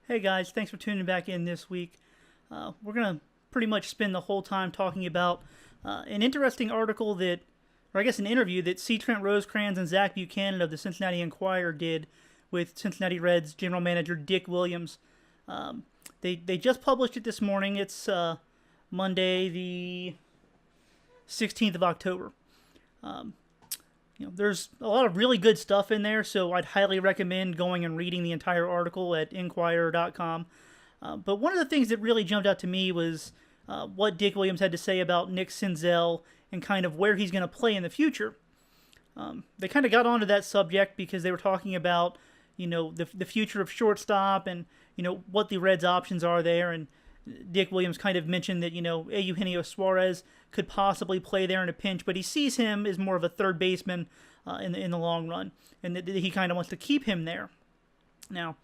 Hey guys, thanks for tuning back in this week. We're going to pretty much spend the whole time talking about an interesting article that, or I guess an interview that C. Trent Rosecrans and Zach Buchanan of the Cincinnati Enquirer did with Cincinnati Reds general manager Dick Williams. They just published it this morning. It's Monday, the 16th of October. There's a lot of really good stuff in there, so I'd highly recommend going and reading the entire article at Enquirer.com. But one of the things that really jumped out to me was what Dick Williams had to say about Nick Senzel and kind of where he's going to play in the future. They kind of got onto that subject because they were talking about, the future of shortstop and, what the Reds' options are there. And Dick Williams kind of mentioned that, Eugenio Suarez could possibly play there in a pinch, but he sees him as more of a third baseman in the long run, and that he kind of wants to keep him there. Now,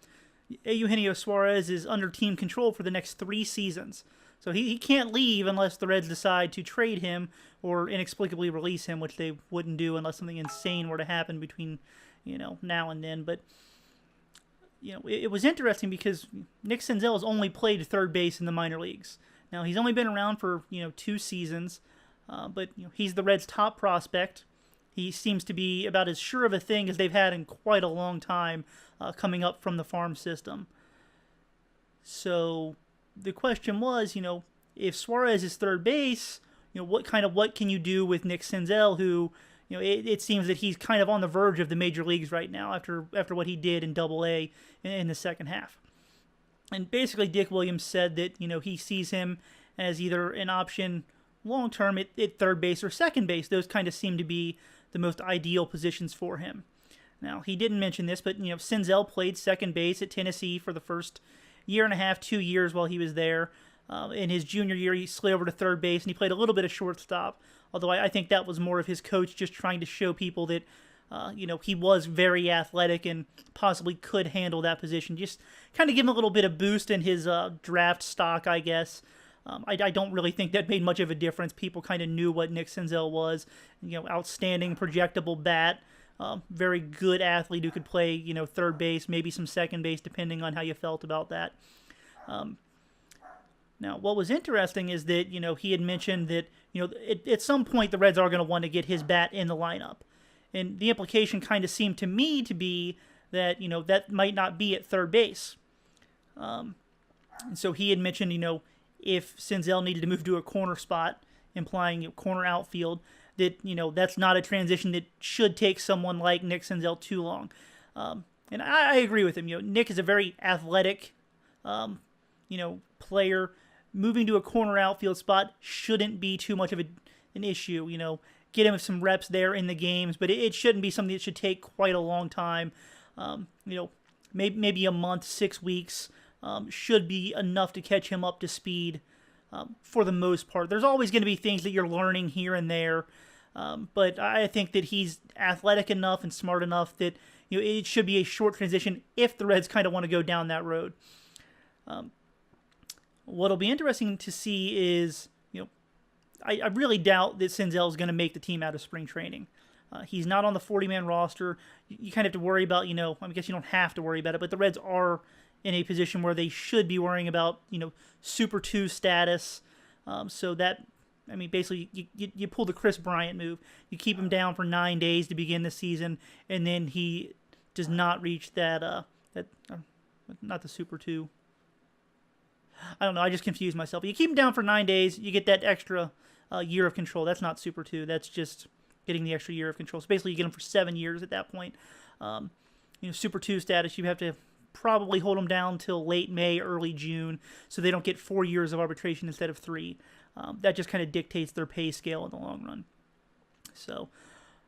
Eugenio Suarez is under team control for the next 3 seasons, so he can't leave unless the Reds decide to trade him or inexplicably release him, which they wouldn't do unless something insane were to happen between, now and then. But it was interesting because Nick Senzel has only played third base in the minor leagues. Now, he's only been around for, 2 seasons, but he's the Reds' top prospect. He seems to be about as sure of a thing as they've had in quite a long time coming up from the farm system. So the question was, if Suarez is third base, what can you do with Nick Senzel, who, it seems that he's kind of on the verge of the major leagues right now after what he did in Double-A in the second half. And basically, Dick Williams said that, he sees him as either an option long-term at third base or second base. Those kind of seem to be the most ideal positions for him. Now, he didn't mention this, but, Senzel played second base at Tennessee for the first year and a half, 2 years while he was there. In his junior year, he slid over to third base, and he played a little bit of shortstop, although I think that was more of his coach just trying to show people that he was very athletic and possibly could handle that position. Just kind of give him a little bit of boost in his draft stock, I guess. I don't really think that made much of a difference. People kind of knew what Nick Senzel was. Outstanding, projectable bat. Very good athlete who could play, third base, maybe some second base, depending on how you felt about that. Now, what was interesting is that, he had mentioned that, at some point the Reds are going to want to get his bat in the lineup. And the implication kind of seemed to me to be that, that might not be at third base. And so he had mentioned, if Senzel needed to move to a corner spot, implying corner outfield, that, that's not a transition that should take someone like Nick Senzel too long. And I agree with him. Nick is a very athletic, player. Moving to a corner outfield spot shouldn't be too much of an issue. Get him some reps there in the games, but it shouldn't be something that should take quite a long time. Maybe a month, 6 weeks should be enough to catch him up to speed for the most part. There's always going to be things that you're learning here and there, but I think that he's athletic enough and smart enough that it should be a short transition if the Reds kind of want to go down that road. What'll be interesting to see is, I really doubt that Senzel is going to make the team out of spring training. He's not on the 40-man roster. You kind of have to worry about, I guess you don't have to worry about it, but the Reds are in a position where they should be worrying about, Super 2 status. So that, basically, you pull the Chris Bryant move. You keep him down for 9 days to begin the season, and then he does not reach that not the Super 2. I don't know, I just confused myself. You keep him down for 9 days, you get that extra year of control. That's not Super 2, that's just getting the extra year of control. So basically you get him for 7 years at that point. Super 2 status, you have to probably hold them down till late May, early June, so they don't get 4 years of arbitration instead of 3. That just kind of dictates their pay scale in the long run. So,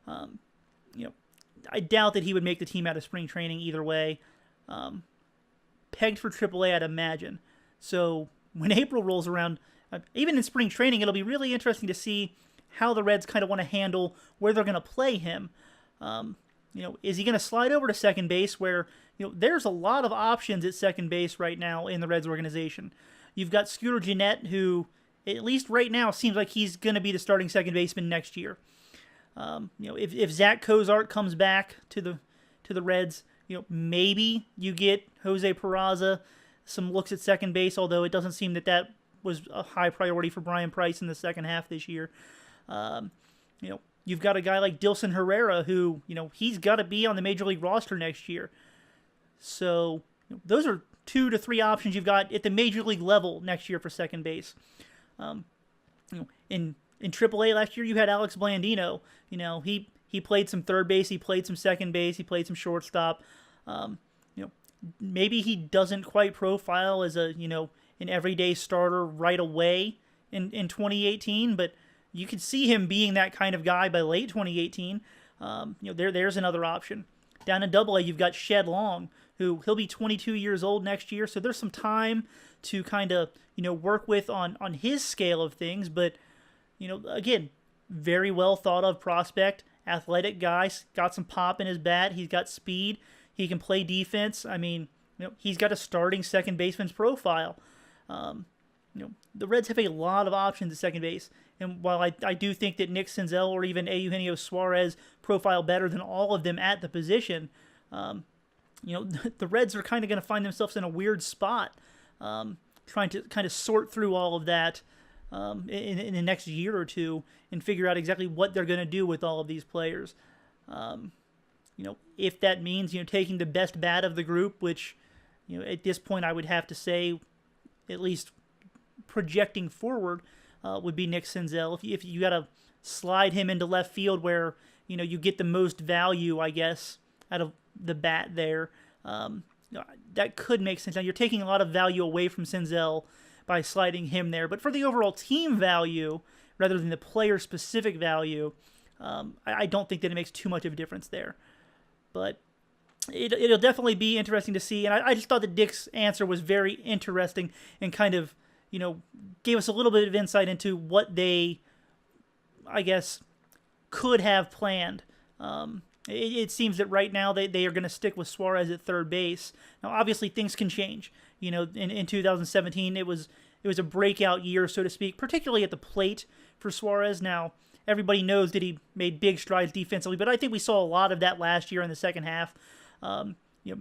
I doubt that he would make the team out of spring training either way. Pegged for AAA, I'd imagine. So when April rolls around, even in spring training, it'll be really interesting to see how the Reds kind of want to handle where they're going to play him. Is he going to slide over to second base where, there's a lot of options at second base right now in the Reds organization. You've got Scooter Gennett, who, at least right now, seems like he's going to be the starting second baseman next year. If Zach Cozart comes back to the Reds, maybe you get Jose Peraza some looks at second base, although it doesn't seem that was a high priority for Brian Price in the second half this year. You've got a guy like Dilson Herrera who, he's got to be on the major league roster next year. So those are 2 to 3 options you've got at the major league level next year for second base. In AAA last year, you had Alex Blandino. He played some third base, he played some second base, he played some shortstop. Maybe he doesn't quite profile as an everyday starter right away in 2018, but you could see him being that kind of guy by late 2018. There's another option. Down in AA, you've got Shed Long, who he'll be 22 years old next year, so there's some time to kind of work with on his scale of things. But again, very well thought of prospect, athletic guy, got some pop in his bat. He's got speed. He can play defense. I mean, he's got a starting second baseman's profile. The Reds have a lot of options at second base. And while I do think that Nick Senzel or even Eugenio Suarez profile better than all of them at the position, the Reds are kind of going to find themselves in a weird spot, trying to kind of sort through all of that in the next year or two and figure out exactly what they're going to do with all of these players. If that means taking the best bat of the group, which at this point I would have to say, at least projecting forward, would be Nick Senzel. If you got to slide him into left field where you get the most value, I guess, out of the bat there, that could make sense. Now you're taking a lot of value away from Senzel by sliding him there, but for the overall team value rather than the player-specific value, I don't think that it makes too much of a difference there. But it'll definitely be interesting to see, and I just thought that Dick's answer was very interesting and kind of gave us a little bit of insight into what they, I guess, could have planned. It seems that right now they are going to stick with Suarez at third base. Now, obviously, things can change. In 2017, it was a breakout year, so to speak, particularly at the plate for Suarez. Now, everybody knows that he made big strides defensively, but I think we saw a lot of that last year in the second half.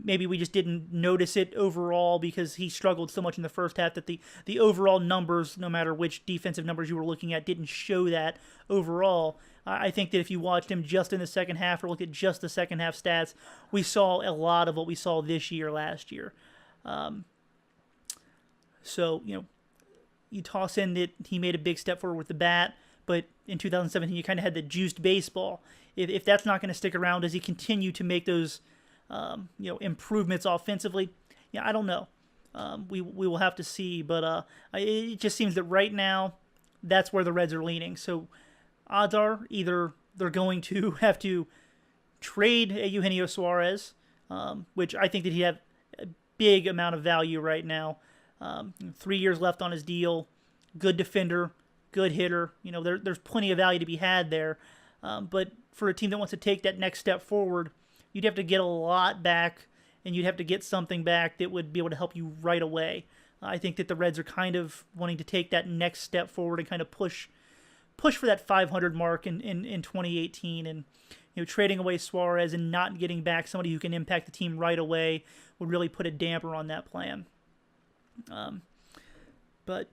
Maybe we just didn't notice it overall because he struggled so much in the first half that the overall numbers, no matter which defensive numbers you were looking at, didn't show that overall. I think that if you watched him just in the second half or looked at just the second half stats, we saw a lot of what we saw this year last year. So, you toss in that he made a big step forward with the bat, but in 2017 you kind of had the juiced baseball. If that's not going to stick around, does he continue to make those improvements offensively? Yeah, I don't know. We will have to see, but it just seems that right now that's where the Reds are leaning. So odds are either they're going to have to trade Eugenio Suarez, which I think that he'd have a big amount of value right now. 3 years left on his deal, good defender, good hitter. There's plenty of value to be had there. But for a team that wants to take that next step forward, you'd have to get a lot back, and you'd have to get something back that would be able to help you right away. I think that the Reds are kind of wanting to take that next step forward and kind of push for that 500 mark in 2018. And trading away Suarez and not getting back somebody who can impact the team right away would really put a damper on that plan. But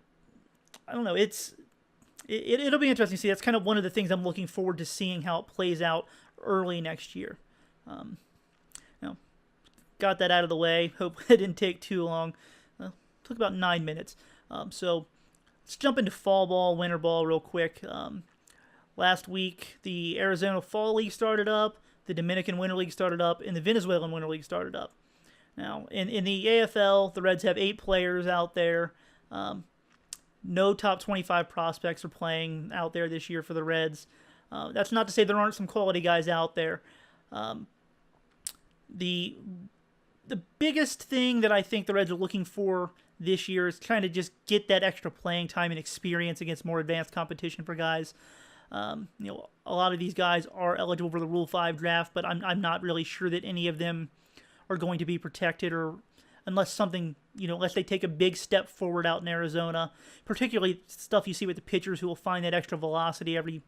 I don't know. It'll be interesting to see. That's kind of one of the things I'm looking forward to seeing how it plays out early next year. Got that out of the way. Hope it didn't take too long. Took about 9 minutes. So let's jump into fall ball, winter ball real quick. Last week, the Arizona Fall League started up, the Dominican Winter League started up, and the Venezuelan Winter League started up. Now, in the AFL, the Reds have 8 players out there. No top 25 prospects are playing out there this year for the Reds. That's not to say there aren't some quality guys out there. The biggest thing that I think the Reds are looking for this year is trying to just get that extra playing time and experience against more advanced competition for guys. A lot of these guys are eligible for the Rule 5 draft, but I'm not really sure that any of them are going to be protected, or unless something, unless they take a big step forward out in Arizona, particularly stuff you see with the pitchers who will find that extra velocity every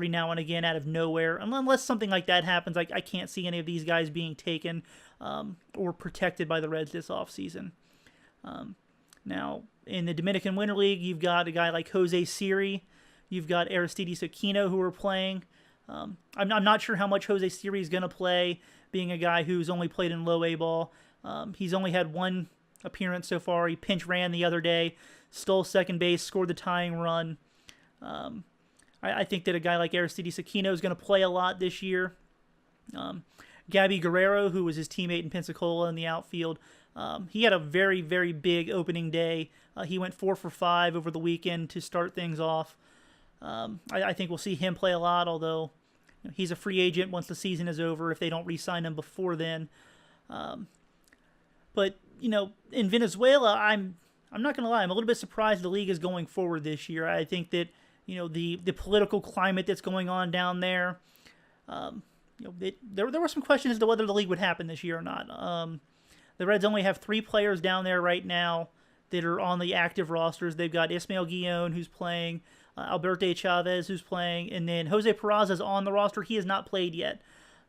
now and again out of nowhere. Unless something like that happens, I can't see any of these guys being taken or protected by the Reds this offseason. Now, in the Dominican Winter League, you've got a guy like Jose Siri. You've got Aristides Aquino who are playing. I'm not sure how much Jose Siri is going to play, being a guy who's only played in low A ball. He's only had one appearance so far. He pinch ran the other day, stole second base, scored the tying run. I think that a guy like Aristides Aquino is going to play a lot this year. Gabby Guerrero, who was his teammate in Pensacola in the outfield, he had a very, very big opening day. He went 4 for 5 over the weekend to start things off. I think we'll see him play a lot, although he's a free agent once the season is over if they don't re-sign him before then. But, in Venezuela, I'm not going to lie, I'm a little bit surprised the league is going forward this year. I think that, the political climate that's going on down there, there were some questions as to whether the league would happen this year or not. The Reds only have 3 players down there right now that are on the active rosters. They've got Ismael Guillon, who's playing, Alberto Chavez, who's playing, and then Jose Peraza is on the roster. He has not played yet.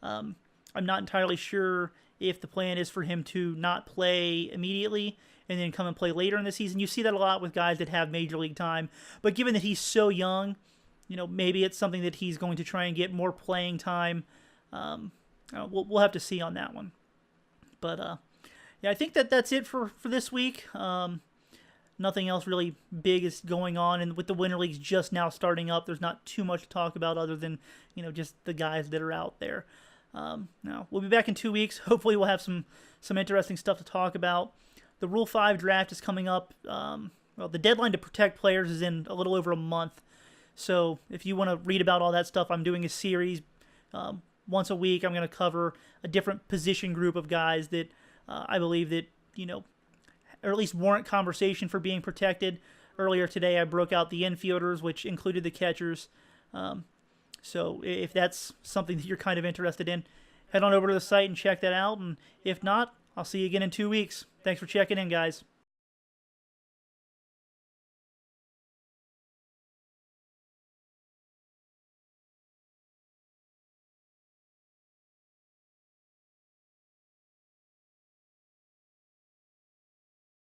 I'm not entirely sure if the plan is for him to not play immediately and then come and play later in the season. You see that a lot with guys that have major league time. But given that he's so young, maybe it's something that he's going to try and get more playing time. We'll have to see on that one. But, yeah, I think that's it for this week. Nothing else really big is going on, and with the Winter Leagues just now starting up, there's not too much to talk about other than, just the guys that are out there. Now, we'll be back in 2 weeks. Hopefully we'll have some interesting stuff to talk about. The Rule 5 draft is coming up. The deadline to protect players is in a little over a month. So if you want to read about all that stuff, I'm doing a series. Once a week, I'm going to cover a different position group of guys that I believe that, or at least warrant conversation for being protected. Earlier today, I broke out the infielders, which included the catchers. So if that's something that you're kind of interested in, head on over to the site and check that out. And if not, I'll see you again in 2 weeks. Thanks for checking in, guys.